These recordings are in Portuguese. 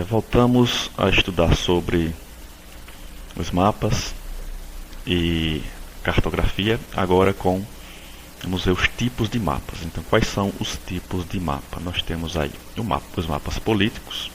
Voltamos a estudar sobre os mapas e cartografia, agora vamos ver os tipos de mapas. Então, quais são os tipos de mapa? Nós temos aí os mapas políticos,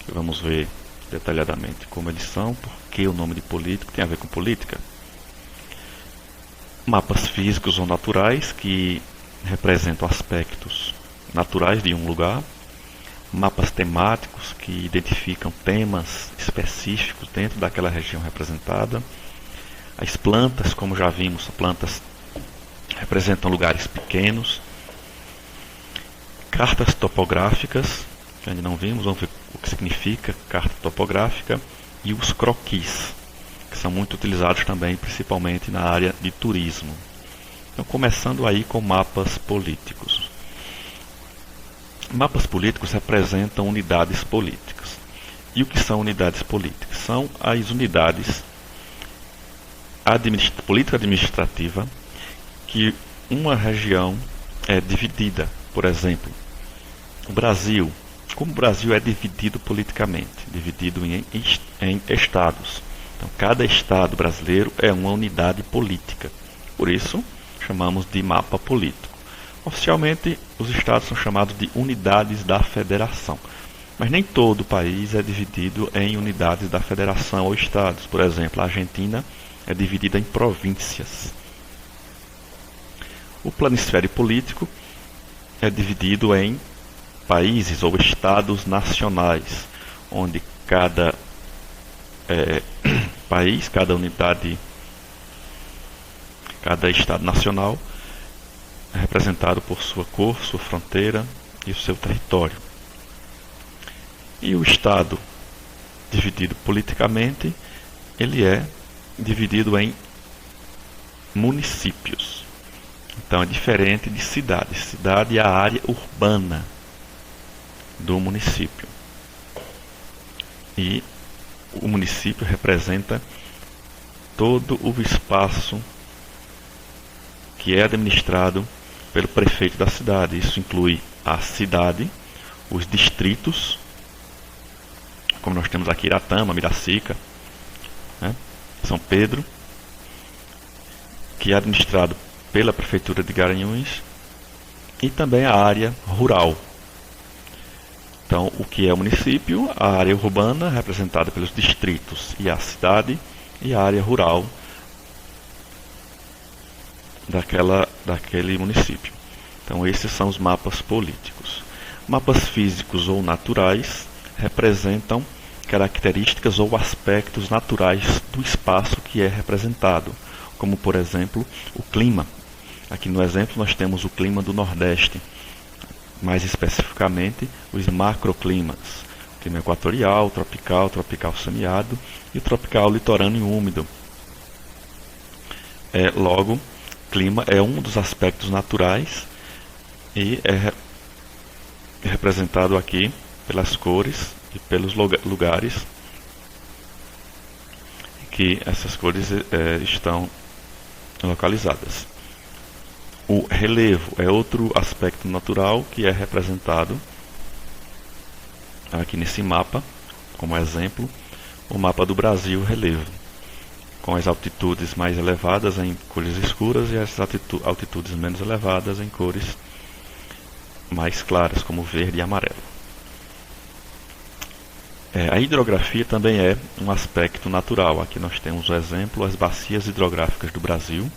que vamos ver detalhadamente como eles são, porque o nome de político tem a ver com política. Mapas físicos ou naturais, que representam aspectos naturais de um lugar. Mapas temáticos, que identificam temas específicos dentro daquela região representada. As plantas, como já vimos, plantas representam lugares pequenos. Cartas topográficas, que ainda não vimos, vamos ver o que significa carta topográfica. E os croquis, que são muito utilizados também, principalmente na área de turismo. Então, começando aí com mapas políticos. Mapas políticos representam unidades políticas. E o que são unidades políticas? São as unidades político-administrativa que uma região é dividida. Por exemplo, o Brasil. Como o Brasil é dividido politicamente? Dividido em estados. Então, cada estado brasileiro é uma unidade política. Por isso, chamamos de mapa político. Oficialmente, os estados são chamados de unidades da federação. Mas nem todo o país é dividido em unidades da federação ou estados. Por exemplo, a Argentina é dividida em províncias. O planisfério político é dividido em países ou estados nacionais, onde cada país, cada unidade, cada estado nacional é representado por sua cor, sua fronteira e o seu território. E o estado dividido politicamente, ele é dividido em municípios. Então é diferente de cidade. Cidade é a área urbana do município. E o município representa todo o espaço que é administrado pelo prefeito da cidade. Isso inclui a cidade, os distritos, como nós temos aqui Iratama, Miracica, São Pedro, que é administrado pela prefeitura de Garanhuns, e também a área rural. Então, o que é o município? A área urbana, representada pelos distritos e a cidade, e a área rural daquele município. Então, esses são os mapas políticos. Mapas físicos ou naturais representam características ou aspectos naturais do espaço que é representado, como, por exemplo, o clima. Aqui no exemplo nós temos o clima do Nordeste, mais especificamente os macroclimas, o clima equatorial, tropical, tropical semiárido e tropical litorâneo úmido. Logo, clima é um dos aspectos naturais e é representado aqui pelas cores e pelos lugares que essas cores estão localizadas. O relevo é outro aspecto natural que é representado aqui nesse mapa, como exemplo, o mapa do Brasil relevo, com as altitudes mais elevadas em cores escuras e as altitudes menos elevadas em cores mais claras, como verde e amarelo. A hidrografia também é um aspecto natural. Aqui nós temos o exemplo, as bacias hidrográficas do Brasil.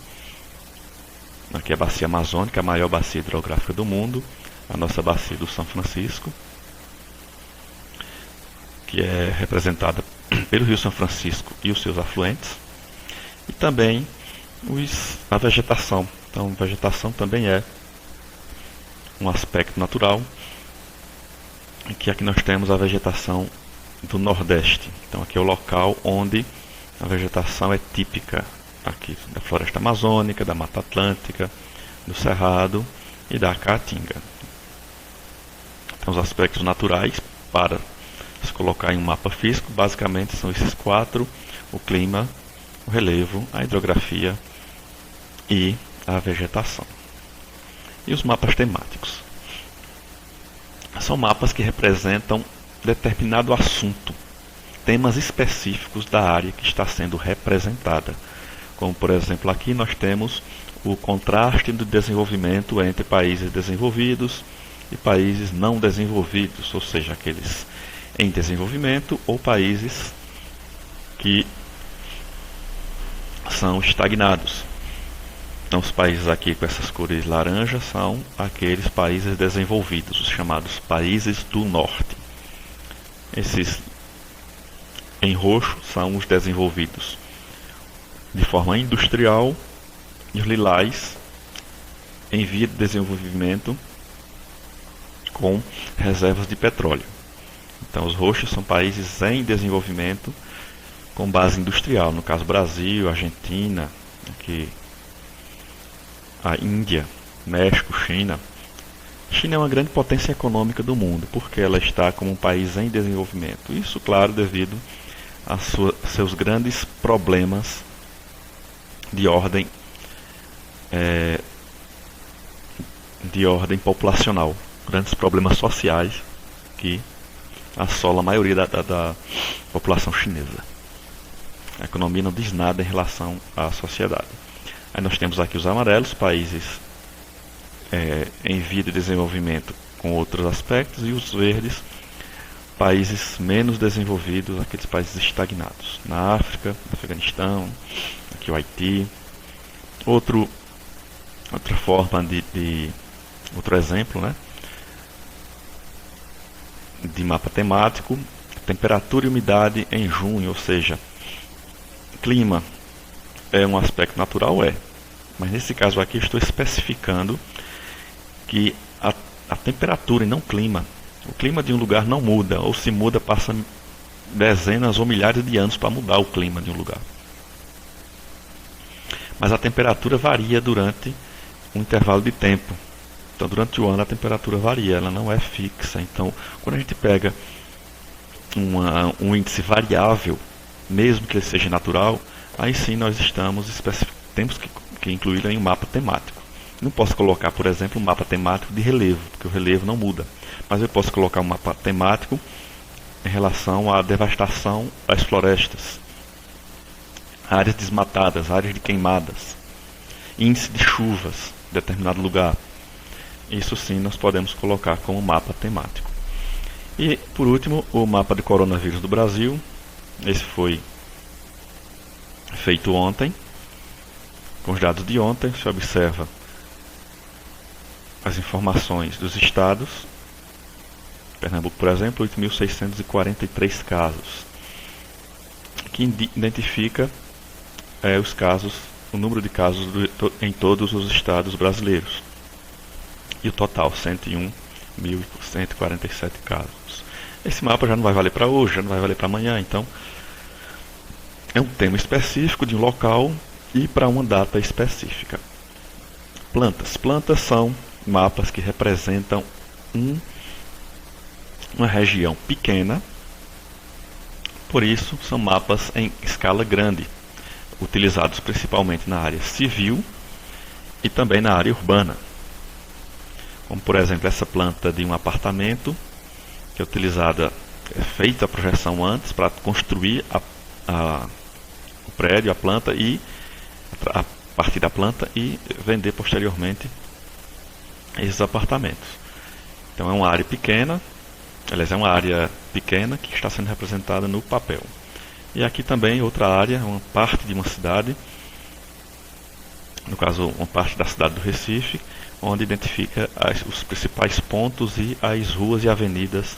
Aqui é a bacia amazônica, a maior bacia hidrográfica do mundo, a nossa bacia do São Francisco, que é representada pelo Rio São Francisco e os seus afluentes, e também a vegetação. Então, a vegetação também é um aspecto natural, que aqui nós temos a vegetação do Nordeste. Então, aqui é o local onde a vegetação é típica, aqui da floresta amazônica, da Mata Atlântica, do Cerrado e da Caatinga. Então, os aspectos naturais para se colocar em um mapa físico, basicamente são esses quatro: o clima, o relevo, a hidrografia e a vegetação. E os mapas temáticos? São mapas que representam determinado assunto, temas específicos da área que está sendo representada. Como, por exemplo, aqui nós temos o contraste do desenvolvimento entre países desenvolvidos e países não desenvolvidos, ou seja, aqueles em desenvolvimento ou países que são estagnados. Então, os países aqui com essas cores laranjas são aqueles países desenvolvidos, os chamados países do norte. Esses em roxo são os desenvolvidos de forma industrial, e os lilás em via de desenvolvimento com reservas de petróleo. Então, os roxos são países em desenvolvimento com base industrial, no caso Brasil, Argentina, aqui a Índia, México, China. A China é uma grande potência econômica do mundo, porque ela está como um país em desenvolvimento. Isso, claro, devido a seus grandes problemas de ordem populacional, grandes problemas sociais que assolam a maioria da população chinesa. A economia não diz nada em relação à sociedade. Aí nós temos aqui os amarelos, países em via de desenvolvimento com outros aspectos, e os verdes, países menos desenvolvidos, aqueles países estagnados. Na África, no Afeganistão, aqui o Haiti. Outra forma outro exemplo, né, de mapa temático, temperatura e umidade em junho, ou seja, clima é um aspecto natural, mas nesse caso aqui estou especificando que a temperatura e não clima. O clima de um lugar não muda, ou se muda, passa dezenas ou milhares de anos para mudar o clima de um lugar. Mas a temperatura varia durante um intervalo de tempo. Então, durante o ano a temperatura varia, ela não é fixa. Então, quando a gente pega um índice variável, mesmo que ele seja natural, aí sim nós temos que incluí-lo em um mapa temático. Não posso colocar, por exemplo, um mapa temático de relevo, porque o relevo não muda. Mas eu posso colocar um mapa temático em relação à devastação das florestas, áreas desmatadas, áreas de queimadas, índice de chuvas em determinado lugar. Isso sim nós podemos colocar como mapa temático. E, por último, o mapa de coronavírus do Brasil. Esse foi feito ontem. Com os dados de ontem, se observa as informações dos estados. Pernambuco, por exemplo, 8.643 casos, que identifica o número de casos em todos os estados brasileiros. E o total, 101.147 casos. Esse mapa já não vai valer para hoje, já não vai valer para amanhã, então é um tema específico de um local e para uma data específica. Plantas. Plantas são mapas que representam uma região pequena, por isso são mapas em escala grande, utilizados principalmente na área civil e também na área urbana. Como, por exemplo, essa planta de um apartamento, que é feita a projeção antes para construir o prédio, a planta, e a partir da planta, e vender posteriormente esses apartamentos. Então é uma área pequena, aliás, é uma área pequena que está sendo representada no papel. E aqui também outra área, uma parte de uma cidade, no caso uma parte da cidade do Recife, onde identifica os principais pontos e as ruas e avenidas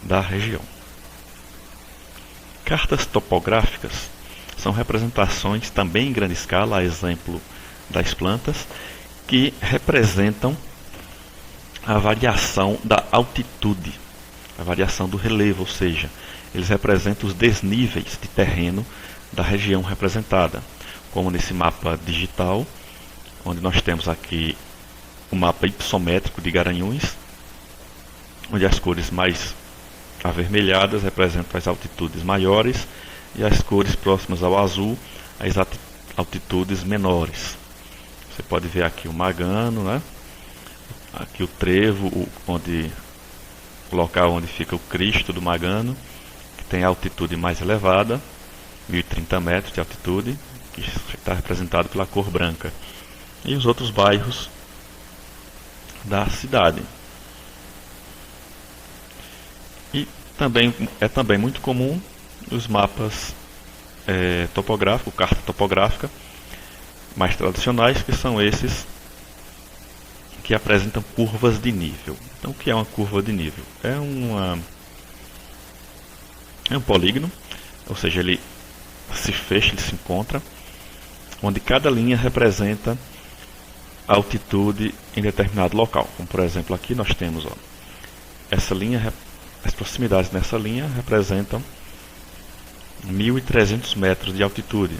da região. Cartas topográficas são representações também em grande escala, a exemplo das plantas, que representam a variação da altitude, a variação do relevo, ou seja, eles representam os desníveis de terreno da região representada, como nesse mapa digital, onde nós temos aqui o mapa hipsométrico de Garanhuns, onde as cores mais avermelhadas representam as altitudes maiores e as cores próximas ao azul as altitudes menores. Você pode ver aqui o Magano, né? Aqui o Trevo, onde o local onde fica o Cristo do Magano, que tem a altitude mais elevada, 1030 metros de altitude, que está representado pela cor branca. E os outros bairros da cidade. E é também muito comum os mapas topográficos, carta topográfica, mais tradicionais, que são esses que apresentam curvas de nível. Então, o que é uma curva de nível? É um polígono, ou seja, ele se fecha, ele se encontra, onde cada linha representa a altitude em determinado local. Como, por exemplo, aqui nós temos essa linha, as proximidades nessa linha representam 1.300 metros de altitude.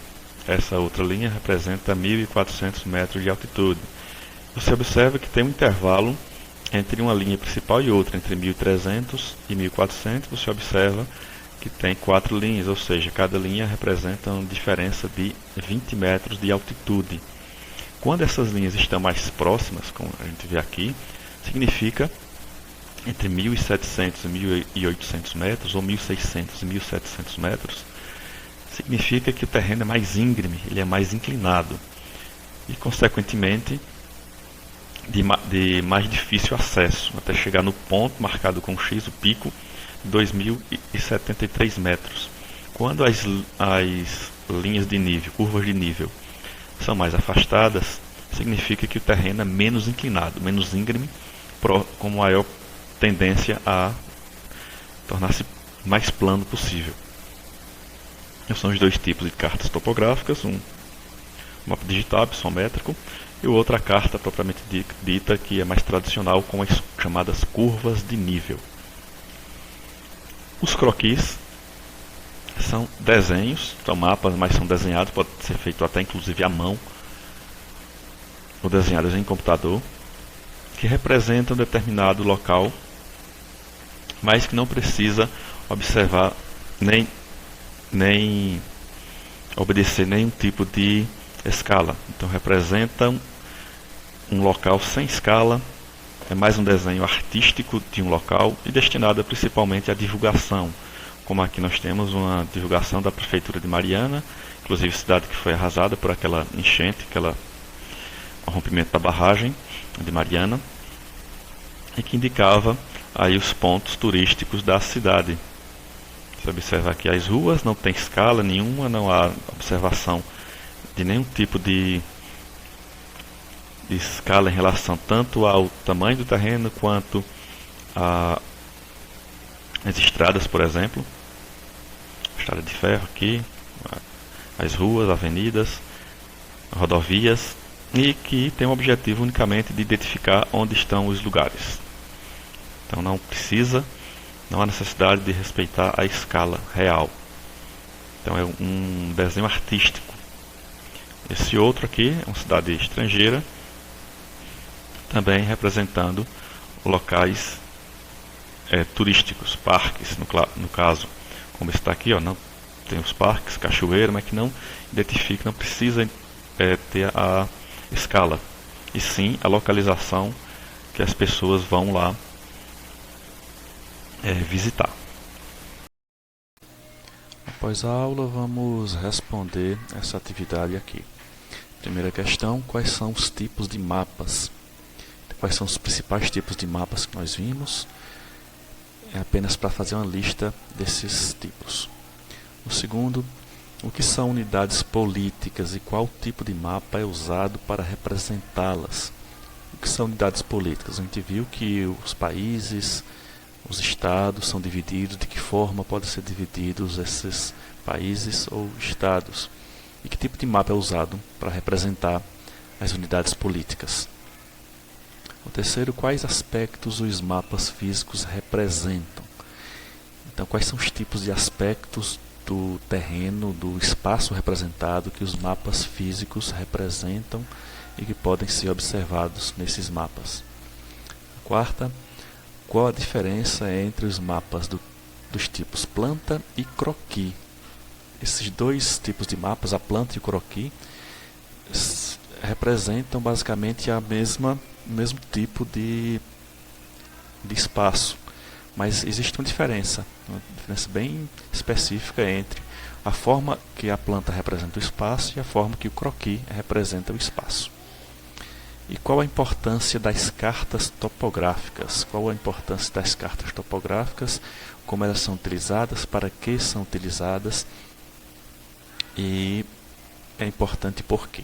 Essa outra linha representa 1.400 metros de altitude. Você observa que tem um intervalo entre uma linha principal e outra, entre 1.300 e 1.400. Você observa que tem 4 linhas, ou seja, cada linha representa uma diferença de 20 metros de altitude. Quando essas linhas estão mais próximas, como a gente vê aqui, significa entre 1.700 e 1.800 metros, ou 1.600 e 1.700 metros, significa que o terreno é mais íngreme, ele é mais inclinado e, consequentemente, de mais difícil acesso, até chegar no ponto marcado com X, o pico, 2.073 metros. Quando as linhas de nível, curvas de nível, são mais afastadas, significa que o terreno é menos inclinado, menos íngreme, com maior tendência a tornar-se mais plano possível. Esses são os dois tipos de cartas topográficas, um mapa digital, isométrico, e o outro a carta propriamente dita, que é mais tradicional, com as chamadas curvas de nível. Os croquis são desenhos, são mapas, mas são desenhados, pode ser feito até inclusive à mão, ou desenhados em computador, que representam um determinado local, mas que não precisa observar nem obedecer nenhum tipo de escala. Então representam um local sem escala, é mais um desenho artístico de um local e destinado principalmente à divulgação. Como aqui nós temos uma divulgação da Prefeitura de Mariana, inclusive cidade que foi arrasada por aquela enchente, o rompimento da barragem de Mariana, e que indicava aí os pontos turísticos da cidade. Você observa aqui as ruas, não tem escala nenhuma, não há observação de nenhum tipo de escala em relação tanto ao tamanho do terreno quanto às estradas, por exemplo. Estrada de ferro aqui, as ruas, avenidas, rodovias, e que tem o objetivo unicamente de identificar onde estão os lugares. Então não há necessidade de respeitar a escala real. Então é um desenho artístico. Esse outro aqui é uma cidade estrangeira, também representando locais turísticos, parques, no caso, como está aqui, não tem os parques, cachoeira, mas que não identifica, não precisa ter a escala, e sim a localização que as pessoas vão lá visitar. Após a aula, vamos responder essa atividade aqui. Primeira questão: quais são os tipos de mapas? Quais são os principais tipos de mapas que nós vimos? É apenas para fazer uma lista desses tipos. O segundo: o que são unidades políticas e qual tipo de mapa é usado para representá-las? O que são unidades políticas? A gente viu que os países, os estados são divididos, de que forma podem ser divididos esses países ou estados? E que tipo de mapa é usado para representar as unidades políticas? O terceiro: quais aspectos os mapas físicos representam? Então, quais são os tipos de aspectos do terreno, do espaço representado que os mapas físicos representam e que podem ser observados nesses mapas? A quarta: qual a diferença entre os mapas dos tipos planta e croquis? Esses dois tipos de mapas, a planta e o croquis, representam basicamente o mesmo tipo de espaço. Mas existe uma diferença bem específica entre a forma que a planta representa o espaço e a forma que o croquis representa o espaço. E qual a importância das cartas topográficas? Qual a importância das cartas topográficas? Como elas são utilizadas? Para que são utilizadas? E é importante por quê?